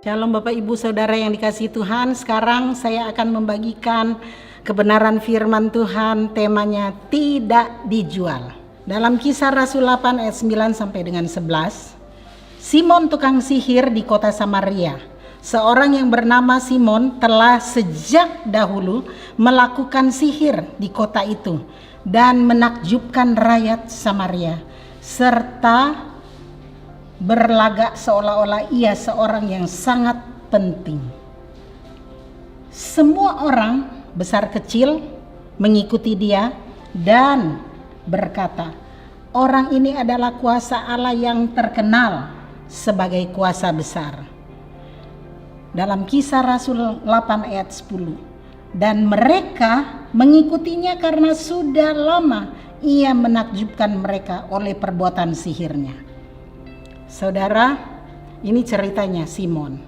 Shalom Bapak Ibu Saudara yang dikasihi Tuhan. Sekarang saya akan membagikan kebenaran firman Tuhan, temanya tidak dijual. Dalam Kisah Rasul 8 ayat 9 sampai dengan 11, Simon tukang sihir di kota Samaria. Seorang yang bernama Simon telah sejak dahulu melakukan sihir di kota itu dan menakjubkan rakyat Samaria, serta berlagak seolah-olah ia seorang yang sangat penting. Semua orang besar kecil mengikuti dia dan berkata, orang ini adalah kuasa Allah yang terkenal sebagai kuasa besar. Dalam Kisah Rasul 8 ayat 10, dan mereka mengikutinya karena sudah lama ia menakjubkan mereka oleh perbuatan sihirnya. Saudara, ini ceritanya Simon.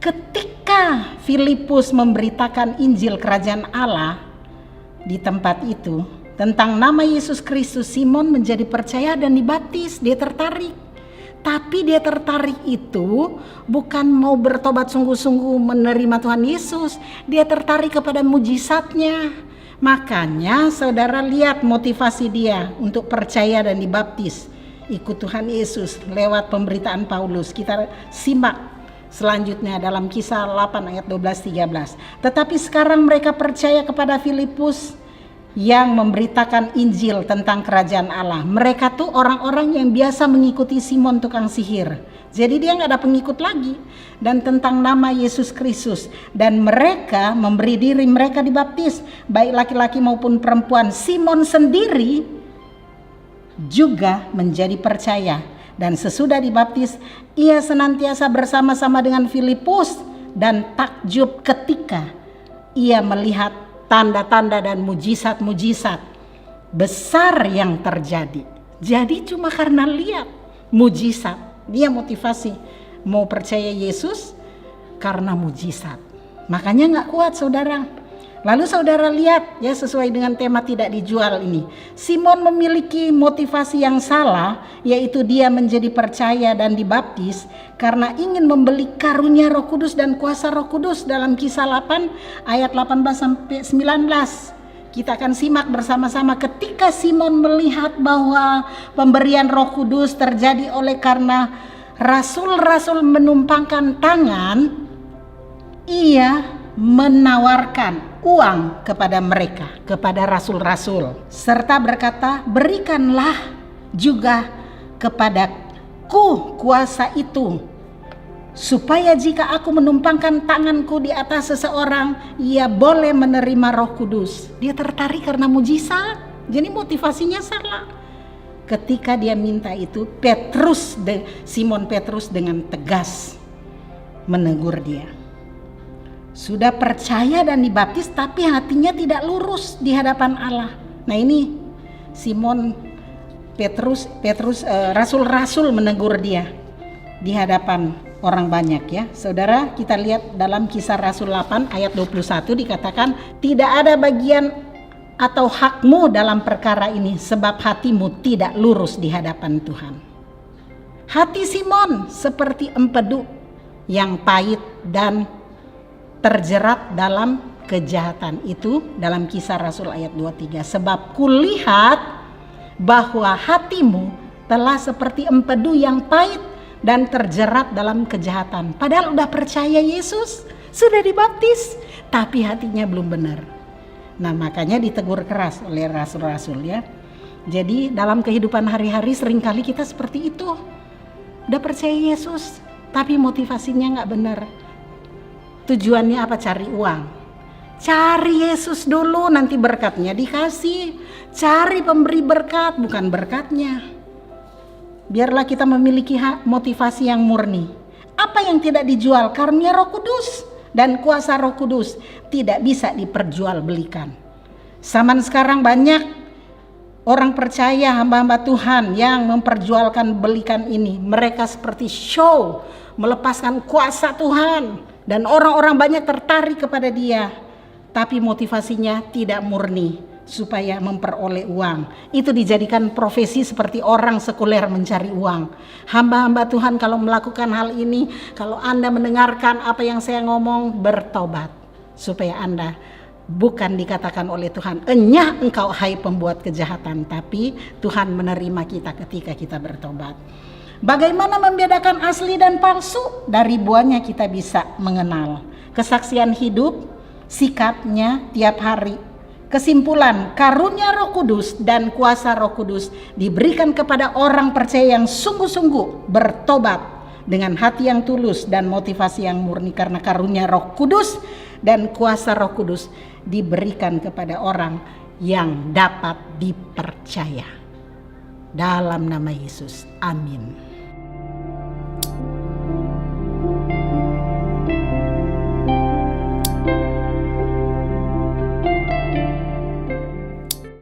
Ketika Filipus memberitakan Injil Kerajaan Allah di tempat itu tentang nama Yesus Kristus, Simon menjadi percaya dan dibaptis. Dia tertarik. Tapi dia tertarik itu bukan mau bertobat sungguh-sungguh menerima Tuhan Yesus. Dia tertarik kepada mujizatnya. Makanya saudara lihat motivasi dia untuk percaya dan dibaptis, ikut Tuhan Yesus lewat pemberitaan Paulus. Kita simak selanjutnya dalam Kisah 8 ayat 12-13. Tetapi sekarang mereka percaya kepada Filipus yang memberitakan Injil tentang kerajaan Allah. Mereka tuh orang-orang yang biasa mengikuti Simon tukang sihir. Jadi dia gak ada pengikut lagi. Dan tentang nama Yesus Kristus. Dan mereka memberi diri mereka dibaptis, baik laki-laki maupun perempuan. Simon sendiri juga menjadi percaya, dan sesudah dibaptis ia senantiasa bersama-sama dengan Filipus dan takjub ketika ia melihat tanda-tanda dan mujizat-mujizat besar yang terjadi. Jadi cuma karena lihat mujizat dia motivasi mau percaya Yesus karena mujizat. Makanya gak kuat saudara. Lalu saudara lihat ya, sesuai dengan tema tidak dijual ini, Simon memiliki motivasi yang salah, yaitu dia menjadi percaya dan dibaptis karena ingin membeli karunia Roh Kudus dan kuasa Roh Kudus. Dalam Kisah 8 ayat 18-19 kita akan simak bersama-sama. Ketika Simon melihat bahwa pemberian Roh Kudus terjadi oleh karena rasul-rasul menumpangkan tangan, ia menawarkan uang kepada mereka, kepada rasul-rasul, serta berkata, berikanlah juga kepadaku kuasa itu, supaya jika aku menumpangkan tanganku di atas seseorang, ia boleh menerima Roh Kudus. Dia tertarik karena mujizat, jadi motivasinya salah. Ketika dia minta itu, Simon Petrus dengan tegas menegur dia. Sudah percaya dan dibaptis tapi hatinya tidak lurus di hadapan Allah. Nah ini Simon Petrus rasul-rasul menegur dia di hadapan orang banyak ya. Saudara, kita lihat dalam Kisah Rasul 8 ayat 21 dikatakan, tidak ada bagian atau hakmu dalam perkara ini sebab hatimu tidak lurus di hadapan Tuhan. Hati Simon seperti empedu yang pahit dan terjerat dalam kejahatan. Itu dalam Kisah Rasul ayat 23. Sebab kulihat bahwa hatimu telah seperti empedu yang pahit dan terjerat dalam kejahatan. Padahal udah percaya Yesus, sudah dibaptis, tapi hatinya belum benar. Nah makanya ditegur keras oleh rasul-rasul ya. Jadi dalam kehidupan hari-hari seringkali kita seperti itu. Udah percaya Yesus, tapi motivasinya gak benar. Tujuannya apa? Cari uang. Cari Yesus dulu, nanti berkatnya dikasih. Cari pemberi berkat, bukan berkatnya. Biarlah kita memiliki motivasi yang murni. Apa yang tidak dijual? Karunia Roh Kudus dan kuasa Roh Kudus tidak bisa diperjualbelikan. Zaman sekarang banyak orang percaya, hamba-hamba Tuhan yang memperjualkan belikan ini. Mereka seperti show, melepaskan kuasa Tuhan. Dan orang-orang banyak tertarik kepada dia, tapi motivasinya tidak murni, supaya memperoleh uang. Itu dijadikan profesi seperti orang sekuler mencari uang. Hamba-hamba Tuhan kalau melakukan hal ini, kalau Anda mendengarkan apa yang saya ngomong, bertobat. Supaya Anda bukan dikatakan oleh Tuhan, enyah engkau hai pembuat kejahatan, tapi Tuhan menerima kita ketika kita bertobat. Bagaimana membedakan asli dan palsu? Dari buahnya kita bisa mengenal. Kesaksian hidup, sikapnya tiap hari. Kesimpulan, karunia Roh Kudus dan kuasa Roh Kudus diberikan kepada orang percaya yang sungguh-sungguh bertobat dengan hati yang tulus dan motivasi yang murni, karena karunia Roh Kudus dan kuasa Roh Kudus diberikan kepada orang yang dapat dipercaya. Dalam nama Yesus, amin.